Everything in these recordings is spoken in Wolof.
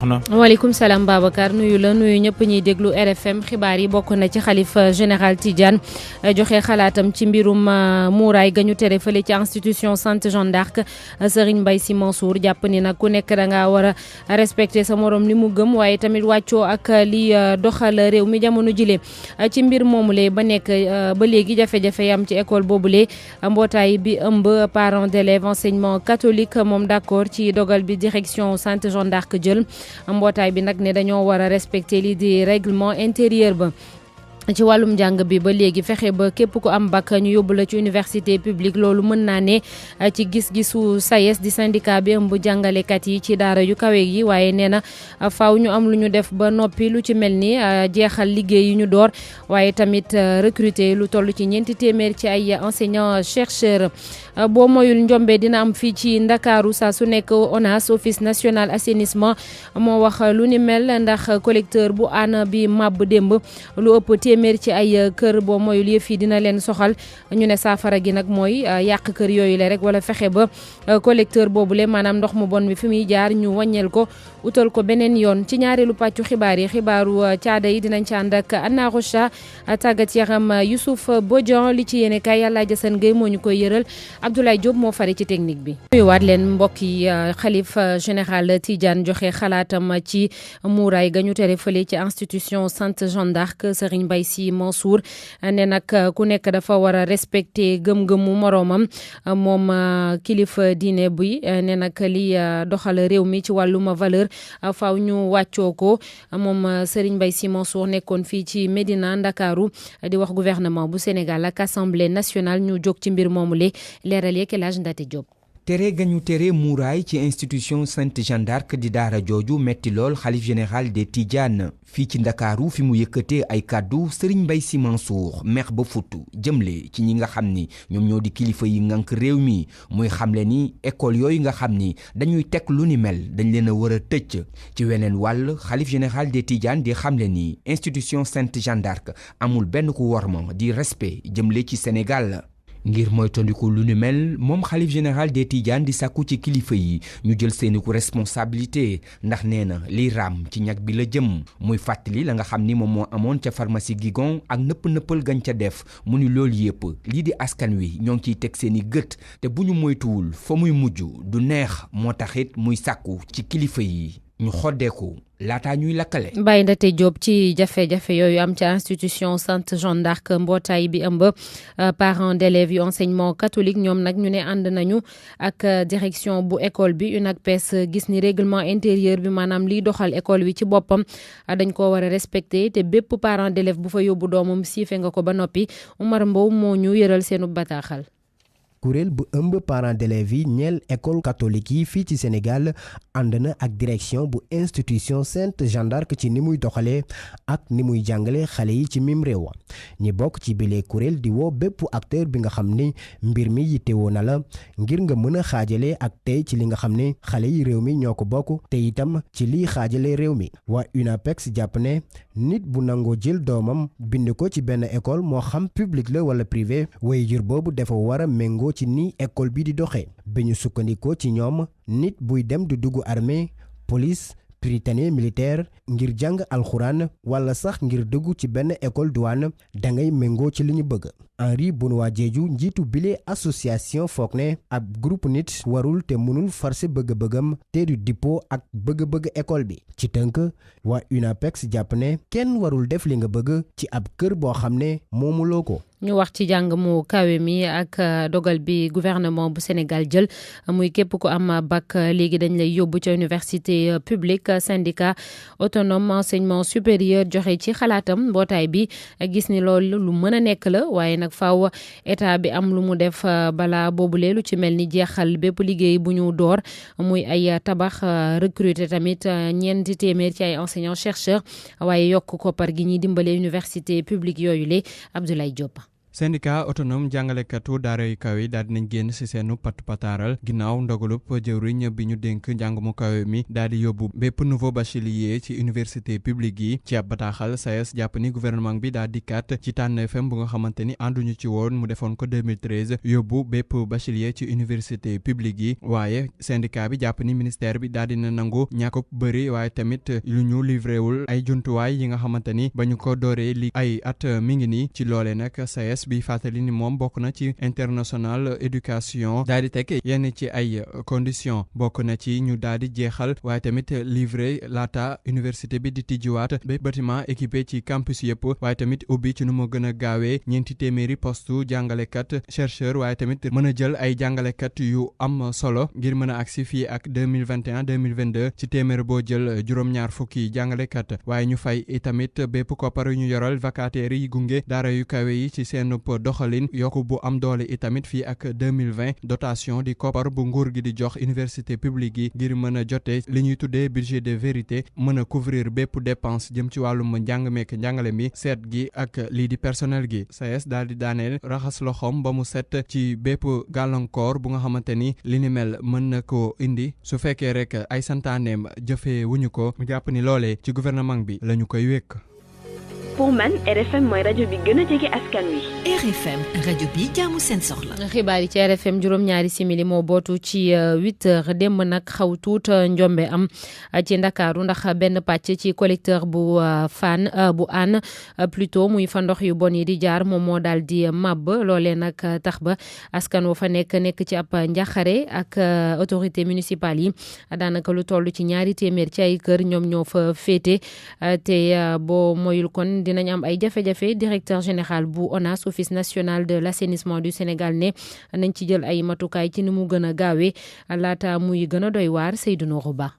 waaleykum salaam Babacar nuyu ñëpp ñuy déglu RFM xibaar yi bokk na ci xalifa général Tidiane joxe xalaatam ci mbirum muuraay ga ñu tere fële ci institution Sainte Jeanne d'Arc Serigne Mbaye Sy Mansour jàpp ni nag ku nekk da ngaa war a respecté sa morom li mu gëm waaye tamit wàccoo ak li doxal réew mi jamono jile ci mbir moomule ba nekk ba léegi jafe-jafe yam ci école boobule mbootaay bi ëmb parents d'élèves enseignement catholique moom d'accord ci dogal bi direction Sainte Jeanne d'Arc jël. mbootaay bi nag ne dañoo war a respecter lii di règlement intérieur ba ci wàllum njàng bi ba léegi fexe ba képp ku am bac ñu yóbbu la ci université publique loolu mën naa ne ci gis-gisu SAES di syndicat bi ëmb jàngalekat yi ci daara yu kawe yi waaye nee na faaw ñu am lu ñu def ba noppi lu ci mel ni jeexal liggéey yu ñu door waaye tamit recruter lu toll ci 400 ci ay enseignants chercheurs boo moyul njombe dina am fii ci Ndakaaru saa su nekk ONAS office national assainissement moo wax lu ni mel ndax collecteur bu aan bi màbb démb lu ëpp téeméer ci ay kër boo moyul yëf yi dina leen soxal ñu ne saafara gi nag mooy yàq kër yooyu la rek wala fexe ba collecteur boobule maanaam ndox mu bon mi fi muy jaar ñu wàññeel ko utal ko beneen yoon ci ñaareelu pàccu xibaar yi xibaaru caada yi dinañ ci ànd ak Anna Rocha tàggat yaram Youssouf Bodian li ci yéene kay Yàlla Jasan Gueye moo ñu koy yëral Abdoulaye Diop moo fari ci technique bi. nuyuwaat leen mbokk yi xalif général Tidiane joxe xalaatam ci muuraay ga ñu tere fële ci institution Sainte Jeanne d'Arc Serigne Mbaye Sy Mansour ne nag ku nekk dafa war a respecter gëm-gëmu moroomam moom kilifa diine bi ne nag li doxal réew mi ci wàllum valeur faaw ñu wàccoo ko moom Serigne Mbaye Sy Mansour nekkoon fii ci Médina Ndakaaru di wax gouvernement bu Sénégal ak assemblée nationale ñu jóg ci mbir moomule leeral yeeg El Hadj Ndate Diop. tere gañu tere muuraay ci institution Sainte Jeanne d'Arc di daara jooju metti lool xalif général des Tidiane fii ci ndakaaru fi mu yëkkatee ay kàddu Serigne Mbaye Sy Mansour meex ba futtu jëmle ci ñi nga xam ni ñoom ñoo di kilifa yi ngànk réew mi muy xamle ni école yooyu nga xam ni dañuy teg lu ni mel dañ leen a war a tëcc ci weneen wàll xalif général des Tidiane di xamle ni institution Sainte Jeanne d'Arc amul benn ku worma di respect jëmle ci Sénégal ngir moytandiku lu ni mel moom xalif général des Tidiane di sàkku ci kilifa yi ñu jël seeni ko responsabilité ndax nee na liy raam ci ñag bi la jëm muy fàttali la nga xam ni moom moo amoon ca pharmacie Guigon ak nëpp-nëppal gañ ca def mu ni loolu yépp lii di askan wi ñoo ngi ciy teg seeni gët te bu ñu moytuwul fa muy mujj du neex moo taxit muy sàkku ci kilifa yi ñu xoddeeku laataa ñuy lakkale. Baye Ndate Diop ci jafe-jafe yooyu am ca institution Sainte Jeanne d'Arc mbootaay bi ëmb parents d'élèves yu enseignement catholique ñoom nag ñu ne ànd nañu ak direction bu école bi UNACPES gis ni règlement intérieur bi maanaam liy doxal école bi ci boppam dañ ko war a respecté te bépp parent d'élève bu fa yóbbu doomam siife nga ko ba noppi Oumar Mbow moo ñu yëral seenu bataaxal. kuréel bu ëmb parents d'élèves yi ñeel école catholique yi fii ci Sénégal ànd na ak direction bu institution Sainte Jeanne d'Arc ci ni muy doxalee ak ni muy jàngale xale yi ci mim réew ñi bokk ci bile kuréel di woo bépp acteur bi nga xam ni mbir mi yittewoo na la ngir nga mën a xaajale ak tey ci li nga xam ne xale yi réew mi ñoo ko bokk te itam ci liy xaajale réew mi waa UNAPEX jàpp ne nit bu nangoo jël doomam bind ko ci benn école moo xam public la wala privé waajur boobu dafa war a méngoo ci ni école bi di doxee bi ñu sukkandikoo ci ñoom nit buy dem di dugg armée police prytanée militaire ngir jàng alxuraan wala sax ngir dugg ci benn école douane dangay méngoo ci li ñu bëgg. Henri Benoît Diédhiou njiitu bile association foog ne ab groupe nit warul te mënul forcer bëgg-bëggam te du dippo ak bëgg-bëgg école bi ci tënk waa UNAPEX jàpp ne kenn warul def li nga bëgg ci ab kër boo xam ne moomuloo ko. ñu wax ci jàng mu kawe mi ak dogal bi gouvernement bu Sénégal jël muy képp ku am bac léegi dañ lay yóbbu ca université publique syndicat autonome enseignement supérieur joxe ci xalaatam mbootaay bi gis ni loolu lu mën a nekk la waaye nag faaw état bi am lu mu def bala boobule lu ci mel ni jeexal bépp liggéey bu ñu door muy ay tabax recruter tamit 400 ci ay enseignants chercheurs waaye yokk koppar gi ñuy dimbale université publique yooyu le Abdoulaye Diop. syndicat autonome jàngalekatu daara yu kawe yi daal dinañ génn ci seenu pataaral ginnaaw ndogalub jëwriñ bi ñu dénk njàng mu kawe mi daal di yóbbu bépp nouveau bachelier ci université publique yi ci ab bataaxal SAES jàpp ni gouvernement bi daal di kat ci tànneefam bu nga xamante ni ànduñu ci woon mu defoon ko 2013 yóbbu bépp bachelier ci université publique yi waaye syndicat bi jàpp ni ministère bi daal dina nangu ñàkk bëri waaye tamit lu ñu livré wul ay jumtuwaay yi nga xamante ni ba ñu ko dooree li ay at mi ngi nii ci loolee nag SAES bi fàttali ni moom bokk na ci international éducation daal di teg yenn ci ay conditions bokk na ci ñu daal di jeexal waaye tamit livré laata université bi di tijjiwaat ba bâtiment équipé ci campus yëpp waaye tamit ubbi ci nu mu gën a gaawee 400 postu jàngalekat chercheur waaye tamit mën a jël ay jàngalekat yu am solo ngir mën a agsi fii ak 2021-2022 ci téeméer boo jël juróom-ñaar fukki jàngalekat waaye ñu fay itamit bépp koppar yu ñu yoral vacataires yi gunge daara yu kawe yi ci seen doxalin yokku bu am doole itamit fii ak 2020 dotation di koppar bu nguur gi di jox université publique yi ngir mën a jote li ñuy tuddee budget de vérité mën a couvrir bépp dépense jëm ci wàllum njàng meek njàngale mi seet gi ak lii di personnel gi SAES daal di daaneel raxas loxoom ba mu set ci bépp gàllankoor bu nga xamante ni li ni mel mën na ko indi su fekkee rek ay santaaneem jëfee wuñu ko mu jàpp ni loolee ci gouvernement bi la ñu koy wékk. pour man RFM mooy rajo bi gën a jege askan wi. RFM rajo bi jaamu seen soxla. xibaar yi ci RFM juróom-ñaari simili moo bootu ci 8h démb nag xaw tuut njombe am ci Ndakaaru ndax benn pàcc ci collecteur bu bu Hann plutôt muy fa ndox yu bon yi di jaar moom moo daal di màbb loolee nag tax ba askan wa fa nekk ci ab njaxare ak autorité municipale yi daanaka lu toll ci 200 ci ay kër ñoom ñoo fa féete te boo moyul kon dinañ am ay jafe-jafe directeur général bu ONAS office national de l'assainissement du Sénégal ne nañ ci jël ay matukaay ci ni mu gën a gaawee laata muy gën a doy waar Seydou Nourou Ba.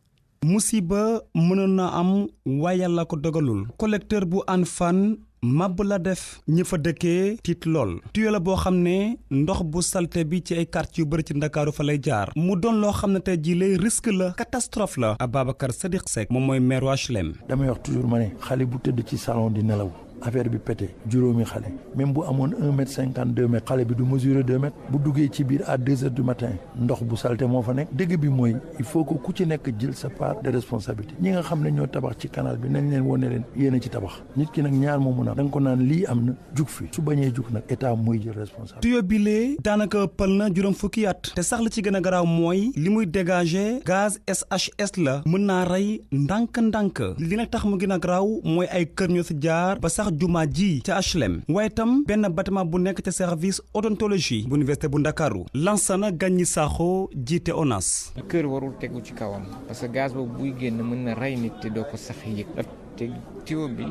musiba mënoon na am waaye Yàlla ko dogalul collecteur bu Hann Fann màbb la def ñi fa dëkkee tiit lool tuyau la boo xam ne ndox bu salte bi ci ay quartier yu bëri ci Ndakaaru fa lay jaar mu doon loo xam ne tey jii lay risque la catastrophe la Ababacar Sadiq Seck moom mooy maire HLM. damay wax toujours ma ne xale bu tëdd ci salon di nelaw affaire bi pété juróomi xale même bu amoon 1m50 2m xale bi du mesurer 2m bu duggee ci biir à 2h du matin ndox bu salte moo fa nekk dëgg bi mooy il faut que ku ci nekk jël sa part de responsabilité ñi nga xam ne ñoo tabax ci canal bi nañ leen wone leen yéen a ci tabax nit ki nag ñaar moo mun a da nga ko naan lii am na jug fi su bañee jug nag état mooy jël responsabilité. tuyau bi lee daanaka pël na juróom fukki at te sax la ci gën a garaaw mooy li muy dégager gaz SHS la mën naa rey ndànk-ndànk li nag tax mu gën a garaaw mooy ay kër ñoo si jaar ba sax jumaa ji ca HLM waaye tam benn bâtiment bu nekk ca service odontologie bu université bu Ndakaaru Lansana Gagny Sakho jiite ONAS. kër warul tegu ci kawam parce que gaz boobu buy génn mën na rey nit te doo ko sax yëg te tuyau bi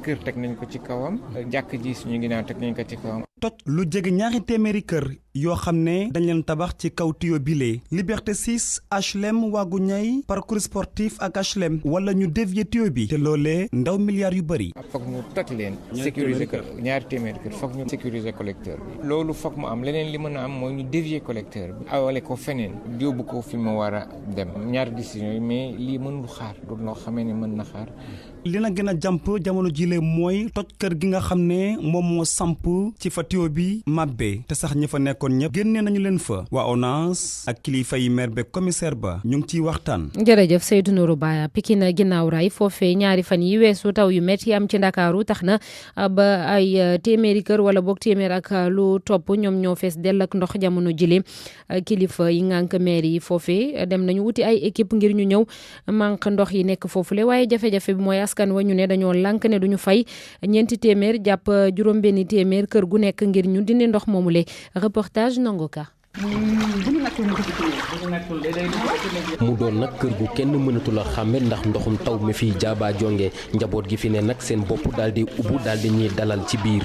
kër teg nañ ko ci kawam jàkk ji suñu ginnaaw teg nañ ko ci kawam. toj lu jege 200 kër yoo xam ne dañ leen tabax ci kaw tuyau bile Liberté 6 HLM Waagu Ñay parcours sportif ak HLM wala ñu dévier tuyau bi te loolee ndaw milliards yu bëri. foog ñu toj leen sécuriser ko 200 kër foog ñu sécuriser collecteur bi loolu foog mu am leneen li mën a am mooy ñu dévier collecteur bi awale ko feneen yóbbu ko fi mu war a dem ñaari décision yi mais lii mënul xaar du loo xamee ne mën na xaar. li na gën a jàmp jamono jile mooy toj kër gi nga xam ne moom moo samp ci fa tuyau bi màbbee te sax ñi fa nekkoon ñëpp génnee nañu leen fa waa ONAS ak kilifa yi maire be commissaire ba ñu ngi ciy waxtaan. jërëjëf Seydou Nourou Ba Pikine ginnaaw raay foofee ñaari fan yi weesu taw yu métti am ci Ndakaaru tax na ba ay téeméeri kër wala boog téeméer ak lu topp ñoom ñoo fees dell ak ndox jamono jile kilifa yi ngànk maire yi foofee dem nañu wuti ay équipe ngir ñu ñëw manque ndox yi nekk foofule waaye jafe-jafe bi mooy askan wa ñu ne dañoo lànk ne duñu fay 400 jàpp juróom-benni téeméer kër gu nekk ngir ñu dindi ndox moomule reportage Nongoka. mu doon nag kër gu kenn mënatul a xàmme ndax ndoxum taw mi fiy jaaba jonge njaboot gi fi ne nag seen bopp daal di ubbu daal di ñuy dalal ci biir.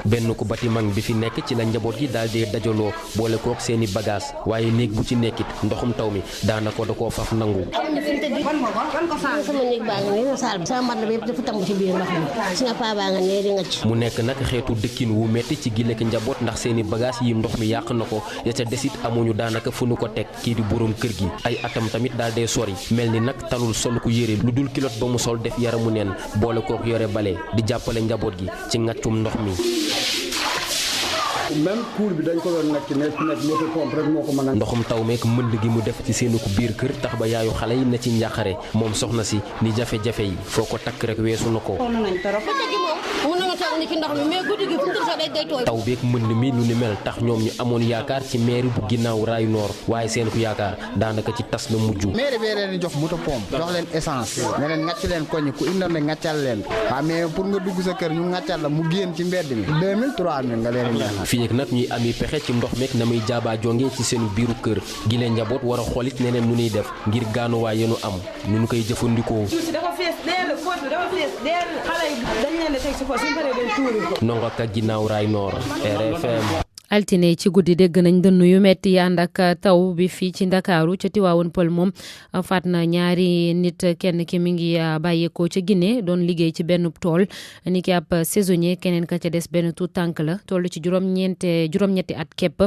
benn ku bâtiment bi fi nekk ci la njaboot gi daal di dajaloo boole kook seeni bagage waaye néeg bu ci nekkit ndoxum taw mi daanaka da koo faf nangu. mu nekk nag xeetu dëkkin wu metti ci gile njaboot ndax seeni bagage yi ndox mi yàq na ko ya ca desit amuñu daanaka fu nu ko teg kii di boroom kër gi ay atam tamit daal dee sori mel ni nag talul sol ku yére lu dul kilot ba mu sol def yaramu neen boole kook yore bale di jàppale njaboot gi ci ngàccum ndox mi. même cour bi dañ ko doon nekk moto pompe rek moo ko mën a. ndoxum taw meek mënd gi mu def ci seenu ko biir kër tax ba yaayu xale yi ne ci njàqare moom soxna si ni jafe-jafe yi foo ko takk rek weesu na ko. taw beek mënd mi lu ni mel tax ñoom ñu amoon yaakaar ci mairie bu ginnaaw raayu noor waaye seen ko yaakaar daanaka ci tas la mujj. mairie bee leen di jox moto pompe jox leen essence ne leen ngàcc leen koñ ku indoon ne ngàccal leen waaw mais pour nga dugg sa kër ñu ngàccal la mu génn ci mbedd mi 2000 3000 nga leen di nag ñuy ami pexe ci ndox meek na muy jaaba jonge ci seen biiru kër gi leen njaboot war a xoolit neneen nu ñuy def ngir gaanuwaay yenu am nu ñu koy jëfandikoo. Ndongo Ka ginnaaw raay noor RFM. altine ci guddi dégg nañ dënn yu metti yi ànd ak taw bi fii ci Ndakaaru ca Tivaouane Peulh moom faat na ñaari nit kenn ki mi ngi bàyyeekoo ca Guinée doon liggéey ci benn tool ni ki ab saisonnier keneen ka ca des benn tuut tànk la toll ci juróom-ñetti at képp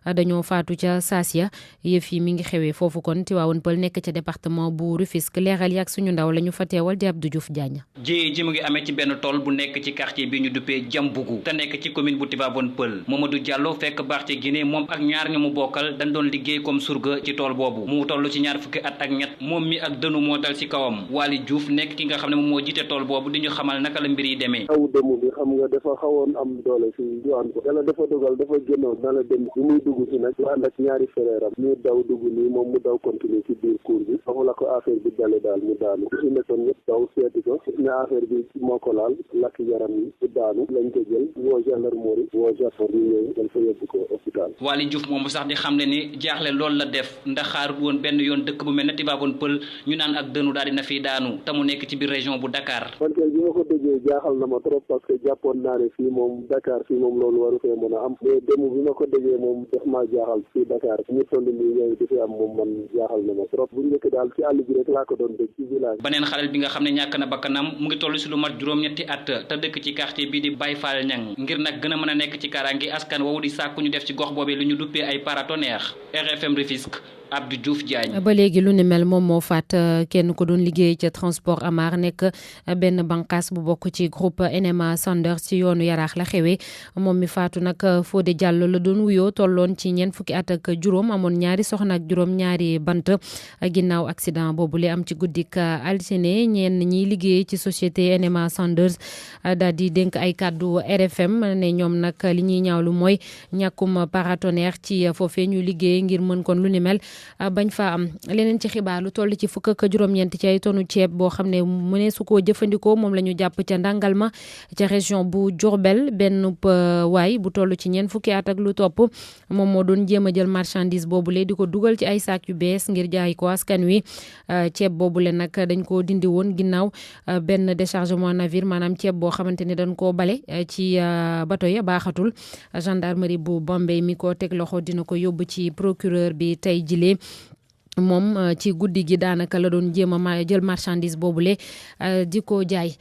dañoo faatu ca Sasia yëf yi mi ngi xewee foofu kon Tivaouane Peulh nekk ca département bu Rufisque leeral yi ak suñu ndaw la ñu fa teewal di Abdou Diouf Diagne. ji mu ngi amee ci benn tool bu nekk ci quartier bi ñu duppee Jambugu te nekk ci commune bu Tivaouane Peulh Mamadou Diallo fekk baax ci Guinée moom ak ñaar ñu mu bokkal dañ doon liggéey comme surga ci tool boobu mu toll ci ñaar fukki at ak ñett moom mi ak dënu moo dal ci kawam Waly Diouf nekk ki nga xam ne moom moo jiite tool boobu di ñu xamal naka la mbir yi demee. taw dëmm bi xam nga dafa xawoon am doole fi diwaan ko yàlla dafa dogal dafa génnoon na la dem bi muy dugg si nag ànd ak ñaari frère am ñu daw dugg nii moom mu daw continuer ci biir cour bi foofu la ko affaire bi dale daal mu daanu ku si nekkoon ñëpp daw seeti ko ne affaire bi moo ko laal lakk yaram yi mu daanu lañ ko jël woo gendarmerie woo gendarme yi ñëw dañ fa yóbbu ko hôpital. Waly Diouf moom sax di xam ne ni jaaxle loolu la def ndax xaarut woon benn yoon dëkk bu mel ne Tivaouane Peulh ñu naan ak dënu daal dina fiy daanu te mu nekk ci biir région bu Dakar. man kay bi ma ko déggee jaaxal na ma trop parce que jàppoon naa ne fii moom Dakar fii moom loolu waru fee mën a am mais démb bi ma ko déggee moom def maa jaaxal fii Dakar ñu toll nii ñooy di fi am moom man jaaxal na ma trop bu njëkk daal ci àll bi rek laa ko doon dégg ci village. beneen xalel bi nga xam ne ñàkk na bakkanam mu ngi toll si lu mat juróom-ñetti at te dëkk ci quartier bii di Baye Fall Niang ngir nag gën a mën a nekk ci kaaraange askan woowu di sàkku ñu def ci gox boobee lu ñu duppee ay paratonnerre RFM Rufisque Abdou Diouf Diagne. ba léegi lu ni mel moom moo faat kenn ko doon liggéey ca transport Amar nekk benn bànqaas bu bokk ci groupe NMA Sanders ci yoonu Yaraax la xewee moom mi faatu nag Fodé Diallo la doon wuyoo tolloon ci ñeent fukki at ak juróom amoon ñaari soxna ak juróom ñaari bant ginnaaw accident boobu li am ci guddik altine ñenn ñiy liggéey ci société NMA Sanders daal di dénk ay kàddu RFM ne ñoom nag li ñuy ñaawlu mooy ñàkkum paratonnerre ci foofee ñu liggéey ngir mën kon lu ni mel bañ fa am leneen ci xibaar lu toll ci fukk ak juróom-ñeent ci ay tonu ceeb boo xam ne mu ne su ko jëfandikoo moom la ñu jàpp ca Ndangalma ca région bu Diourbel benn waay bu toll ci ñeent fukki at ak lu topp moom moo doon jéem a jël marchandise boobule di ko dugal ci ay saak yu bees ngir jaay ko askan wi ceeb boobule nag dañ koo dindi woon ginnaaw benn déchargement navire maanaam ceeb boo xamante ne dañ koo bale ci bato ya baaxatul gendarmerie bu Bambey mi ko teg loxo dina ko yóbbu ci procureur bi tey jile moom ci guddi gi daanaka la doon jéem a jël marchandise boobule di ko jaay.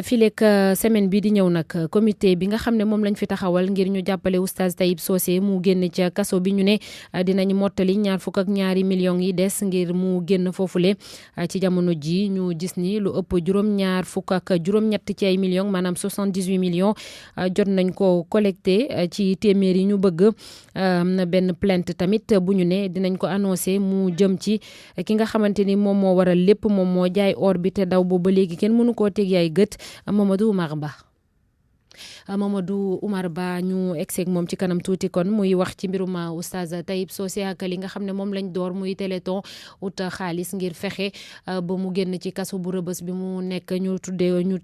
fileek semaine bi di ñëw nag comité bi nga xam ne moom lañ fi taxawal ngir ñu jàppale oustaz Taïb Socé mu génn ca kaso bi ñu ne dinañ mottali 22 millions yi des ngir mu génn foofule ci jamono ji ñu gis ni lu ëpp juróom-ñett ci ay millions maanaam 78 millions jot nañ ko collecté ci téeméer yi ñu bëgg na benn plainte tamit bu ñu ne dinañ ko annoncé mu jëm ci ki nga xamante ni moom moo waral lépp moom moo jaay or bi te daw boobu ba léegi kenn mënu koo teg yaay gët Mamadou Oumar Ba ñu egseeg moom ci kanam tuuti kon muy wax ci mbirum oustaz Taïb Socé ak li nga xam ne moom lañ door muy téléthon ut xaalis ngir fexe ba mu génn ci kaso bu Rëbës bi mu nekk ñu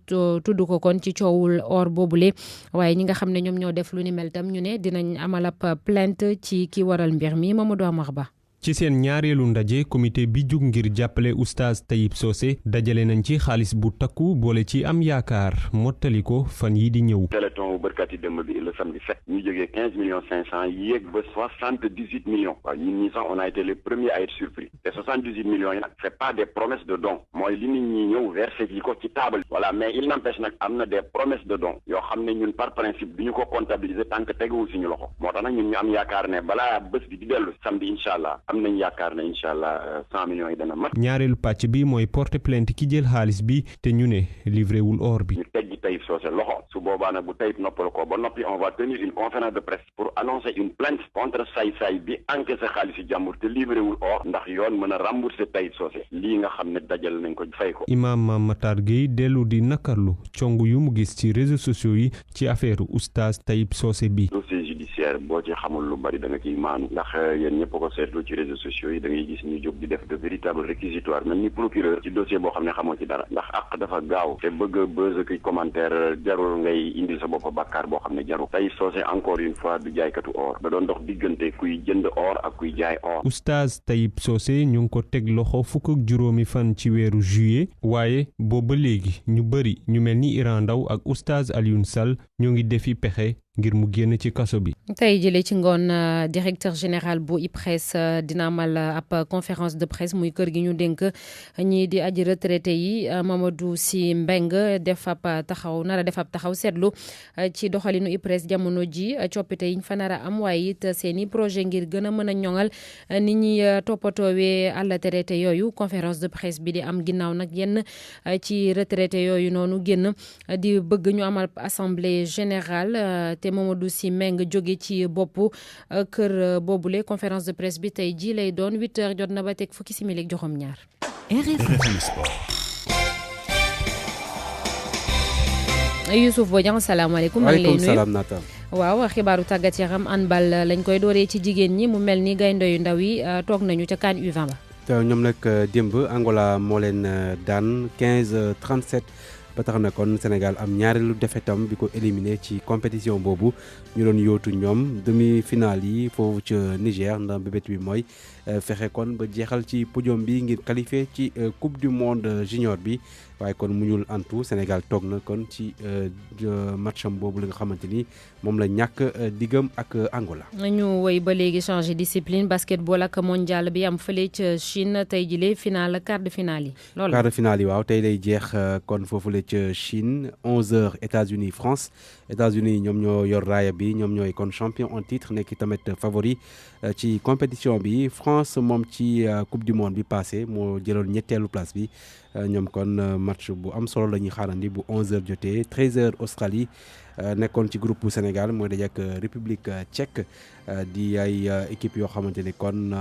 tudd ko kon ci coowul or boobule waaye ñi nga xam ne ñoom ñoo def lu ni mel tam ñu ne dinañ amal ab plainte ci ki waral mbir mi Mamadou Oumar Ba. ci seen ñaareelu ndaje comité bi jug ngir jàppale oustaz Tayib Socé dajale nañ ci xaalis bu takku boole ci am yaakaar mottali ko fan yi di ñëw. téléthon bu bërkat yi démb bi le samedi 7 ñu jógee 15 millions 500 yéeg ba 78 millions waaw ñun ñi sax on a été les premiers à être surpris te 78 millions yi nag c'est pas des promesses de dons mooy li nit ñi ñëw versé ji ko ci table voilà mais il n'empêche nag am na des promesses de dons yoo xam ne ñun par principe du ñu ko comptabiliser tant que teguwul suñu loxo moo tax nag ñun ñu am yaakaar ne balaa bés bi di dellu samedi incha allah am nañ yaakaar ne incha allah 100 millions yi dana mat. ñaareelu pàcc bi mooy porter plainte ki jël xaalis bi te ñu ne livré wul or bi. ñu teggi Tayib Socé loxo su boobaa nag bu Tayib noppal ko ba noppi on va tenir une conférence de presse pour annoncer une plainte contre say-say bi encaissé xaalisu jàmbur te livré wul or ndax yoon mën a rembourser Tayib Socé lii nga xam ne dajal nañ ko fay ko. Imam Matar Gueye dellu di nakarlu cong yu mu gis ci réseaux sociaux yi ci affaire oustaz Tayib Socé bi. dossier judiciaire boo ci xamul lu bari da nga ciy maanu ndax yéen ñëpp ko seetlu ci réseaux sociaux yi da ngay gis ñu jóg di def de véritable réquisitoire mel ni procureur ci dossier boo xam ne xamoo ci dara ndax ak dafa gaaw te bëgg a buzz ki commentaire jarul ngay indil sa bopp bàkkaar boo xam ne jarul. Tayib Socé encore une fois du jaaykatu or da doon dox diggante kuy jënd or ak kuy jaay or. oustaz Tayib Socé ñu ngi ko teg loxo fukk ak juróomi fan ci weeru juillet waaye booba léegi ñu bëri ñu mel ni Iran Ndaw ak oustaz Alioune Sall ñoo ngi defi pexe ngir mu génn ci kaso bi. tey jëlee ci ngoon directeur général bu IPRES dina amal ab conférence de presse muy kër gi ñu dénk ñii di aji retraité yi Mamadou Sy Mbengue def ab taxaw seetlu ci doxalinu IPRES jamono ji coppite yiñ fa nar a am waaye it seeni projet ngir gën a mën a ñoŋal nit ñi toppatoowee àll retraité yooyu conférence de presse bi di am ginnaaw nag yenn ci retraité yooyu noonu génn di bëgg ñu amal assemblée générale te Mamadou Sy Mbengue jóge ci boppu kër boobule conférence de presse bi tey ji lay doon 8h jot na ba teg fukki simili ak juróom ñaar. RFM Sport. Youssouf Bodian salaamaaleykum. waaleykum salaam Naata. waaw xibaaru tàggat yaram handball lañ koy dooree ci jigéen ñi mu mel ni gaynde yu ndaw yi toog nañu ca CAN U20 ba. te ñoom nag démb Angola moo leen daan 15-37. ba tax na kon Sénégal am ñaareelu defetam bi ko éliminé ci compétition boobu ñu doon yootu ñoom demi-finale yi foofu ca Niger ndax bébét bi mooy fexe kon ba jeexal ci podium bi ngir qualifié ci coupe du monde junior bi waaye kon muñul antu Sénégal toog na kon ci matcham boobu la nga xamante ni moom la ñàkk diggam ak Angola. ñu woy ba léegi changé discipline basketball ak mondial bi am fële ca Chine tey jile finale quart de finale yi. loolu quart de finale yi waaw tey lay jeex kon foofu la ca Chine 11h États-Unis France États-Unis ñoom ñoo yor raaya bi ñoom ñooy kon champion en titre nekk tamit favori ci compétition bi France moom ci coupe du monde bi passé moo jëloon ñetteelu place bi ñoom kon match bu am solo la ñuy xaarandi bu 11h jotee 13h Australie nekkoon ci groupe bu Sénégal mooy daje ak République tchèque di ay équipe yoo xamante ni kon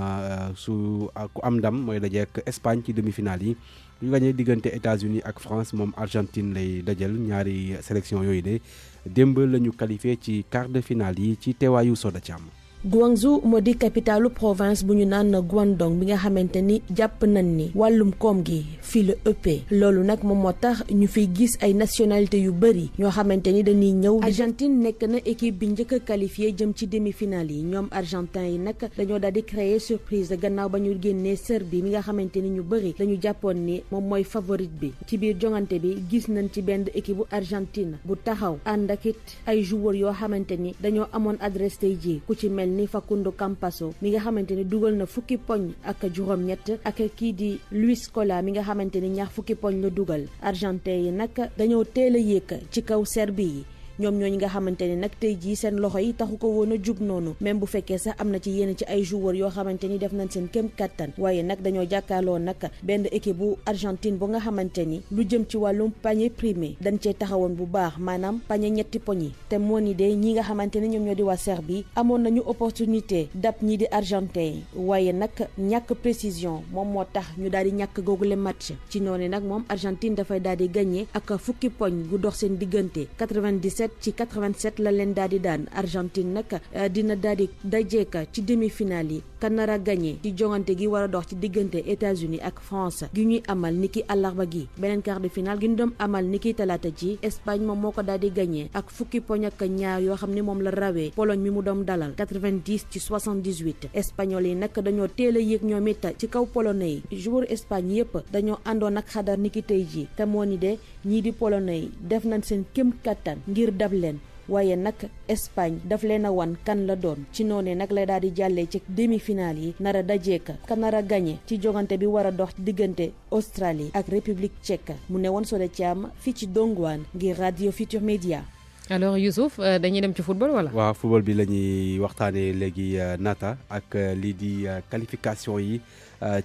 su ku am ndam mooy daje ak Espagne ci demi-finale yi. ñu gagné diggante États-Unis ak France moom Argentine lay dajal ñaari sélection yooyu de démb la ñu qualifié ci quart de finale yi ci teewaayu Soda Thiam. Guangzhou moo di capitalu province bu ñu naan Guangdong bi nga xamante ni jàpp nañ ni wàllum koom gi fii la ëppee loolu nag moom moo tax ñu fiy gis ay nationalité yu bëri ñoo xamante ni dañuy ñëw. Argentine nekk na équipe bi njëkk a qualifié jëm ci demi-finale yi ñoom argentin yi nag dañoo daal di créer surprise gannaaw ba ñu génnee Serbie mi nga xamante ni ñu bëri dañu jàppoon ni moom mooy favorite bi ci biir jongante bi gis nañ ci benn équipe bu Argentine bu taxaw ànd ak it ay joueurs yoo xamante ni dañoo amoon adresse tey ji ku ci mel ni Facundo Campasso mi nga xamante ni dugal na fukki poñ ak juróom-ñett ak kii di Luis Scola mi nga xamante ni ñaar fukki poñ la dugal argentin yi nag dañoo teel a yéeg ci kaw Serbie yi ñoom ñooñu nga xamante ni nag tey jii seen loxo yi taxu ko woon a jug noonu même bu fekkee sax am na ci yenn ci ay joueurs yoo xamante ni def nañ seen kem kattan waaye nag dañoo jàkkaarloo nag benn équipe bu Argentine bu nga xamante ni lu jëm ci wàllum panier primé dañ cee taxawoon bu baax maanaam panier ñetti poñ yi te moo ni de ñi nga xamante ni ñoom ñoo di waa Serbie amoon nañu opportunité dab ñii di Argentin yi waaye nag ñàkk précision moom moo tax ñu daal di ñàkk googule match ci noonu nag moom Argentine dafay daal di gagné ak fukki poñ gu dox seen diggante 97 ci 87 la leen daal di daan Argentine nag dina daal di dajeeka ci demi-finale yi kan nar a gagné ci jongante gi war a dox ci diggante États-Unis ak France gi ñuy amal niki àllarba gi. beneen quart de finale gi ñu doon amal niki talaata ji Espagne moom moo ko daal di gagné ak fukki poñ ak ñaar yoo xam ne moom la rawee Pologne mi mu doon dalal 90 ci 78. espagnol yi nag dañoo teel a yéeg ñoom it ci kaw polonais yi joueur Espagne yëpp dañoo àndoon ak xadar niki tey ji te moo ni de ñii di polonais yi def nañ seen kéem kattan ngir dab leen. waaye nag Espagne daf leen a wan kan la doon ci noonee nag lay daal di jàllee ci demi-finale yi nar a dajeeka ka nar a gagné ci jogante bi war a dox diggante Australie ak République tchèque mu ne woon Sode Thiam fii ci Dongouane ngir Radio Futur Média. alors Youssouf dañuy dem ci football wala. waaw football bi la ñuy waxtaanee léegi Nata ak lii di qualification yi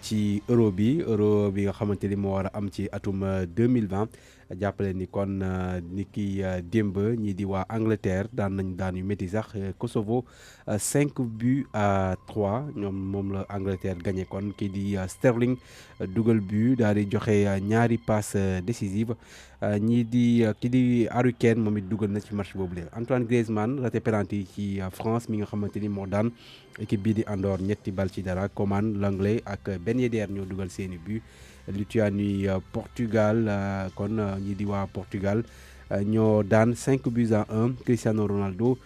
ci euro bi nga xamante ni moo war a am ci atum 2020. jàppale ni kon ni ki démb ñii di waa Angleterre daan yu métti sax Kosovo 5-3 ñoom moom la Angleterre gagné kon kii di Sterling dugal but daal di joxe ñaari passe décisive ñii di kii di Harry Kane moom it dugal na ci match boobu leen Antoine Griezmann raté penalty ci France mi nga xamante ni moo daan équipe bii di Andorre 3-0 Coman Langley ak Ben Yedder ñoo dugal seeni but Lituanie Portugal kon ñi di waa Portugal ñoo daan 5-1 Cristiano Ronaldo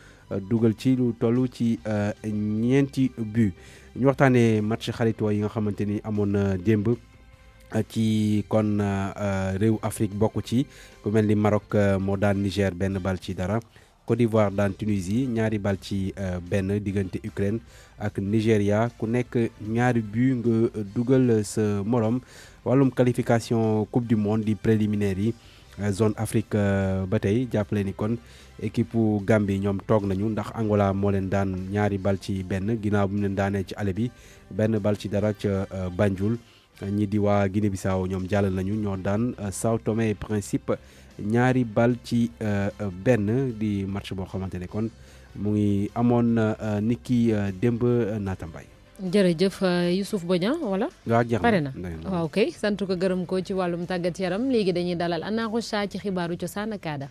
dugal ci lu toll ci ñeenti but ñu waxtaanee match xaritoo yi nga xamante ni amoon na démb ci kon réew Afrique bokk ci ku mel ni Maroc moo daan Niger 1-0 Côte d'Ivoire daan Tunisie 2-1 diggante Ukraine ak Nigéria ku nekk ñaari but nga dugal sa morom wàllum qualification coupe du monde di préliminaire yi zone Afrique ba tey jàppale ni kon équipe Gambie ñoom toog nañu ndax Angola moo leen daan 2-1 ginnaaw bu mu leen daanee ci ale bi 1-0 ca Banjul ñi di waa Guinée-Bissau ñoom jàll nañu ñoo daan Sao Tomé et Principe 2-1 di match boo xamante ne kon mu ngi amoon niki démb Naata Mbaye. jërëjëf Youssouf Bodian wala. waaw jeex na pare na waaw kay sant ko gërëm ko ci wàllum tàggat yaram léegi dañuy dalal Anna Rocha ci xibaaru cosaan ak aada.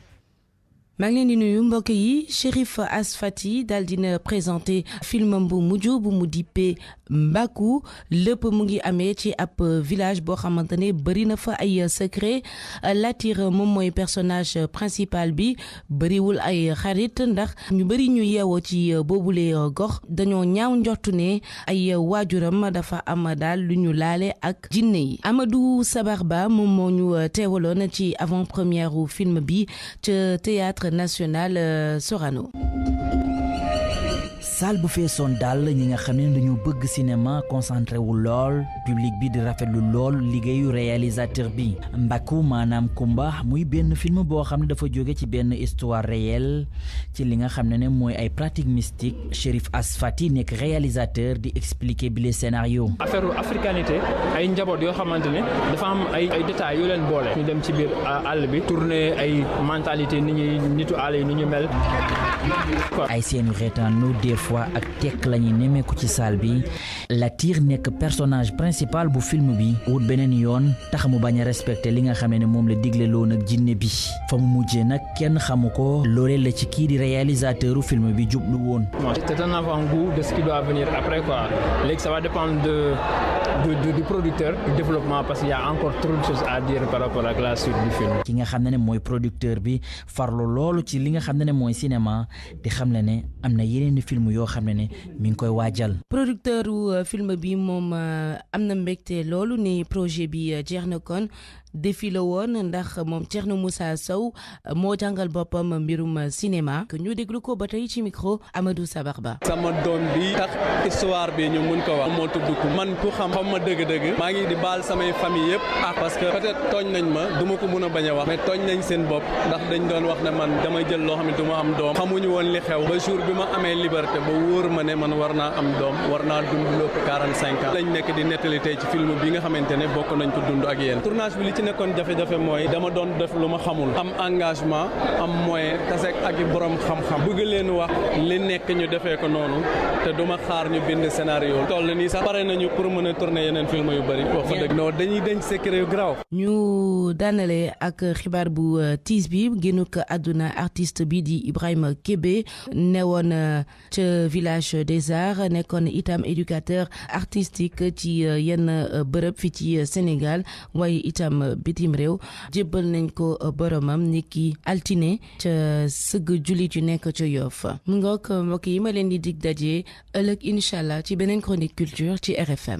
maa ngi leen di nuyu mbokk yi Chérif Asfati daal dina présenté filmam bu mujj bu mu dippee Mbaku lépp mu ngi amee ci ab village boo xamante ne bëri na fa ay secret Latir moom mooy personnage principal bi bëriwul ay xarit ndax ñu bëri ñu yeewoo ci boobule gox dañoo ñaaw njortu ne ay waajuram dafa am daal lu ñu laale ak jinne yi Amadou Sabarba moom moo ñu teewaloon ci avant-première u film bi ca théâtre national Sorano. salle bu feesoon daal ñi nga xam ne dañoo bëgg cinéma concentré wu lool public bi di rafetlu lool liggéeyu réalisateur bi Mbaku maanaam Kumba muy benn film boo xam ne dafa jóge ci benn histoire réelle ci li nga xam ne mooy ay pratiques mystiques Chérif Asfati nekk réalisateur di expliquer bi les scénarios. affaire africanité ay njaboot yoo xamante ne dafa am ay détails yu leen boole ñu dem ci biir àll bi tourner ay mentalité ni ñuy nitu àll yi ni ñu mel. ay seeni reetaanu des fois ak tekk la ñuy nemmeeku ci salle bi Latir nekk personnage principal bu film bi wut beneen yoon tax mu bañ a respecté li nga xam ne moom la digle loon ak jinne bi fa mu mujjee nag kenn xamu ko loolee la ci kii di réalisateur film bi jublu woon. C'est un avant-goût de ce qui doit venir après quoi léegi ça va dépendre du producteur du développement parce qu'il y a encore trop de choses à dire par rapport ak la suite du film. ki nga xam ne mooy producteur bi farlu loolu ci li nga xam ne mooy cinéma di xam ne am na yeneen film yoo xam ne mi ngi koy waajal. producteur u film bi moom am na mbégte loolu ni projet bi jeex na kon défi la woon ndax moom Thierno Moussa Sow moo jàngal boppam mbirum cinéma ñu déglu ko ba tey ci micro Amadou Sabarba. sama doom bi tax histoire bi ñu mun ko wax moo tudd ko man ku xam ma dëgg-dëgg maa ngi di baal samay famille yëpp parce que peut-être tooñ nañ ma du ma ko mun a bañ a wax mais tooñ nañ seen bopp ndax dañ doon wax ne man damay jël loo xam ne du ma am doom xamuñu woon li xew ba jour bi ma amee liberté ba wóor ma ne man war naa am doom war naa dund lépp 45 ans lañ nekk di nettali tey ci film bi nga xamante ne bokk nañ ko dund ak yéen tournage bi li ci nekkoon jafe-jafe mooy dama doon def lu ma xamul am engagement am moyen tase ak i borom xam-xam bëgg leen wax li nekk ñu defee ko noonu te duma xaar ñu bind scénario toll nii sax pare nañu pour mën a tourner yeneen film yu bëri wax fa dëgg non dañuy denc secret yu garaaw. ñu daanale ak xibaar bu tiis bi génnuk àdduna artiste bi di Ibrahima Kébé newoon ca village des arts nekkoon itam éducateur artistique ci yenn bërëb fi ci Sénégal waaye itam bitim réew jébbal nañ ko boromam niki altine ca sëgg jullit yu nekk ca Yoff mu ngoog mbokk yi ma leen di dig daje ëllëg incha allah ci beneen chronique culture ci RFM.